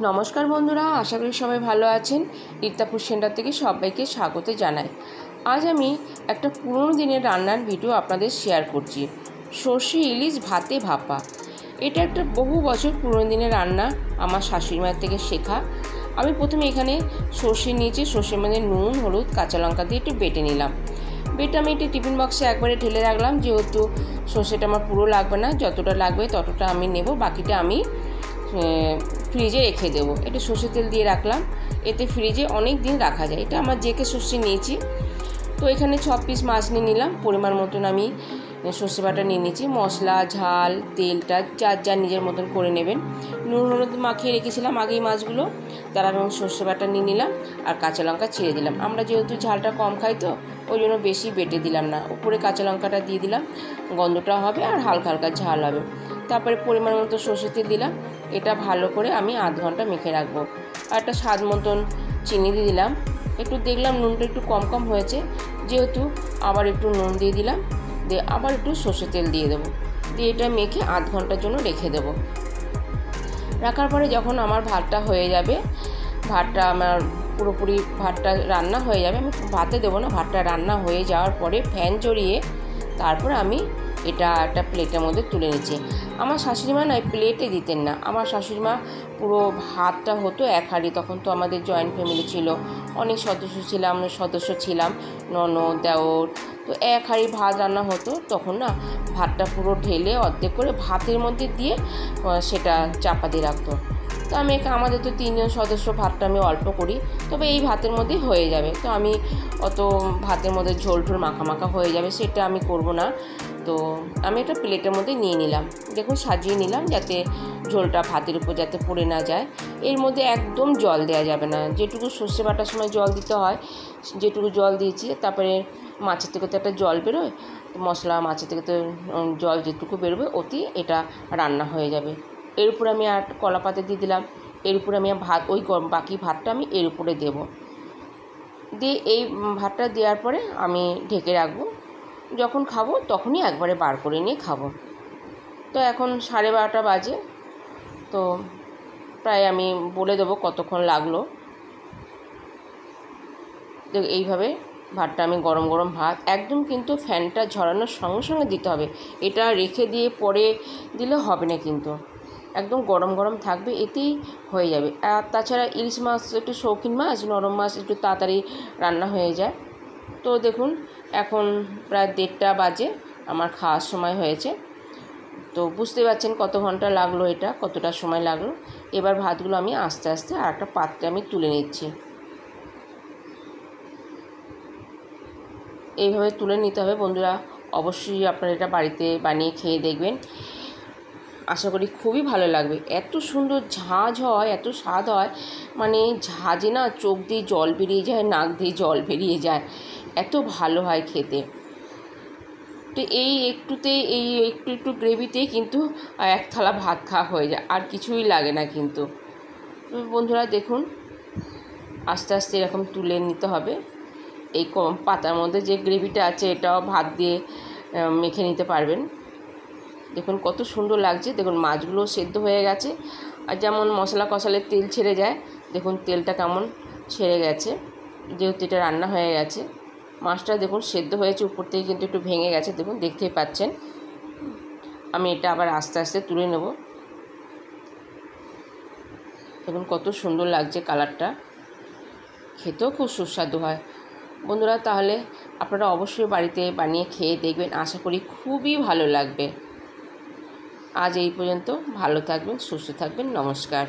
নমস্কার বন্ধুরা, আশা করি সবাই ভালো আছেন। ইত্তাপুর সেন্টার থেকে সবাইকে স্বাগত জানাই। আজ আমি একটা পুরনো দিনের রান্নার ভিডিও আপনাদের শেয়ার করছি। সর্ষে ইলিশ ভাতে ভাপা। এটা একটা বহু বছর পুরনো দিনের রান্না, আমার শাশুড়ি মায়ের থেকে শেখা। আমি প্রথমে এখানে সর্ষে নিয়েছি, সর্ষের মধ্যে নুন, হলুদ, কাঁচা লঙ্কা দিয়ে একটু বেটে নিলাম। বেটে আমি একটু টিফিন বক্সে একবারে ঢেলে রাখলাম, যেহেতু সর্ষেটা আমার পুরো লাগবে না, যতটা লাগবে ততটা আমি নেব, বাকিটা আমি ফ্রিজে রেখে দেবো। একটু সর্ষের তেল দিয়ে রাখলাম, এতে ফ্রিজে অনেক দিন রাখা যায়। এটা আমার জেকে সর্ষে নিয়েছি। তো এখানে 6 পিস মাছ নিয়ে নিলাম, পরিমাণ মতন আমি সর্ষে বাটা নিয়ে নিয়েছি। মশলা, ঝাল, তেলটা যার যার নিজের মতন করে নেবেন। নুন হলুদ মাখিয়ে রেখেছিলাম আগেই মাছগুলো, তার আমি সর্ষে বাটা নিয়ে নিলাম আর কাঁচা লঙ্কা ছিঁড়ে দিলাম। আমরা যেহেতু ঝালটা কম খাই, তো ওই জন্য বেশি বেটে দিলাম না, উপরে কাঁচা লঙ্কাটা দিয়ে দিলাম, গন্ধটা হবে আর হালকা হালকা ঝাল হবে। তারপরে পরিমাণ মতো সর্ষে তেল দিলাম। এটা ভালো করে আমি আধ ঘন্টা মেখে রাখবো। আর একটা স্বাদ মতন চিনি দিয়ে দিলাম। একটু দেখলাম নুনটা একটু কম কম হয়েছে, যেহেতু আবার একটু নুন দিয়ে দিলাম, দিয়ে আবার একটু সর্ষে তেল দিয়ে দেবো, দিয়ে এটা মেখে আধ ঘন্টার জন্য রেখে দেবো। রাখার পরে যখন আমার ভাতটা হয়ে যাবে, ভাতটা আমার পুরোপুরি ভাতটা রান্না হয়ে যাবে, আমি ভাতে দেবো না, ভাতটা রান্না হয়ে যাওয়ার পরে ফ্যান জড়িয়ে তারপর আমি এটা একটা প্লেটের মধ্যে তুলে নিচ্ছি। আমার শাশুড়িমা না প্লেটে দিতেন না, আমার শাশুড়িমা পুরো ভাতটা হতো এক হাঁড়ি। তখন তো আমাদের জয়েন্ট ফ্যামিলি ছিল, অনেক সদস্য ছিলাম, ননদ, দেওর। তো এক হাঁড়ি ভাত রান্না হতো, তখন না ভাতটা পুরো ঢেলে অর্ধেক করে ভাতের মধ্যে দিয়ে সেটা চাপা দিয়ে রাখতো। তো আমি আমাদের তো 3 জন সদস্য, ভাতটা আমি অল্প করি, তবে এই ভাতের মধ্যেই হয়ে যাবে। তো আমি অত ভাতের মধ্যে ঝোল ঝোল মাখা মাখা হয়ে যাবে সেটা আমি করব না। তো আমি একটা প্লেটের মধ্যে নিয়ে নিলাম, দেখুন সাজিয়ে নিলাম, যাতে ঝোলটা ভাতের উপর যাতে পড়ে না যায়। এর মধ্যে একদম জল দেওয়া যাবে না, যেটুকু সর্ষে বাটার সময় জল দিতে হয় যেটুকু জল দিয়েছি। তারপরে মাছের থেকে তো একটা জল বেরোয়, মশলা মাছের থেকে তো জল যেটুকু বেরোবে ওতেই এটা রান্না হয়ে যাবে। এর উপরে আমি আর কলা পাতা দিয়ে দিলাম। এর উপরে আমি ভাত, ওই বাকি ভাতটা আমি এর উপরে দেব, দিয়ে এই ভাতটা দেওয়ার পরে আমি ঢেকে রাখবো। যখন খাবো তখনই একবারে বার করে নিয়ে খাবো। তো এখন 12:30 বাজে, তো প্রায় আমি বলে দেবো কতক্ষণ লাগলো। তো এইভাবে ভাতটা আমি গরম গরম ভাত একদম, কিন্তু ফ্যানটা ঝরানোর সঙ্গে সঙ্গে দিতে হবে, এটা রেখে দিয়ে পরে দিলে হবে না, কিন্তু একদম গরম গরম থাকবে, এতেই হয়ে যাবে। আর তাছাড়া ইলিশ মাছ একটু শৌখিন মাছ, নরম মাছ, একটু তাড়াতাড়ি রান্না হয়ে যায়। তো দেখুন এখন প্রায় 1:30 বাজে, আমার খাওয়ার সময় হয়েছে। তো বুঝতে পারছেন কত ঘন্টা লাগলো, এটা কতটা সময় লাগলো। এবার ভাতগুলো আমি আস্তে আস্তে আর একটা পাত্রে আমি তুলে নিচ্ছি। এইভাবে তুলে নিতে হবে বন্ধুরা, অবশ্যই আপনারা এটা বাড়িতে বানিয়ে খেয়ে দেখবেন, আশা করি খুবই ভালো লাগবে। এত সুন্দর ঝাঁঝ হয়, এত স্বাদ হয়, মানে ঝাঁঝে না চোখ দিয়ে জল বেরিয়ে যায়, নাক দিয়ে জল বেরিয়ে যায়, এত ভালো হয় খেতে। তো এই একটু গ্রেভিতেই কিন্তু এক থালা ভাত খাওয়া হয়ে যায়, আর কিছুই লাগে না। কিন্তু বন্ধুরা দেখুন, আস্তে আস্তে এরকম তুলে নিতে হবে। এই কম পাতার মধ্যে যে গ্রেভিটা আছে, এটাও ভাত দিয়ে মেখে নিতে পারবেন। দেখুন কত সুন্দর লাগছে, দেখুন মাছগুলো সেদ্ধ হয়ে গেছে। আর যেমন মশলা কষালে তেল ছেড়ে যায়, দেখুন তেলটা কেমন ছেড়ে গেছে, যেহেতু এটা রান্না হয়ে গেছে। মাছটা দেখুন সেদ্ধ হয়েছে, উপর থেকে কিন্তু একটু ভেঙে গেছে, দেখুন দেখতেই পাচ্ছেন। আমি এটা আবার আস্তে আস্তে তুলে নেব। দেখুন কত সুন্দর লাগছে কালারটা, খেতেও খুব সুস্বাদু হয় বন্ধুরা। তাহলে আপনারা অবশ্যই বাড়িতে বানিয়ে খেয়ে দেখবেন, আশা করি খুবই ভালো লাগবে। আজ এই পর্যন্ত, ভালো থাকবেন, সুস্থ থাকবেন, নমস্কার।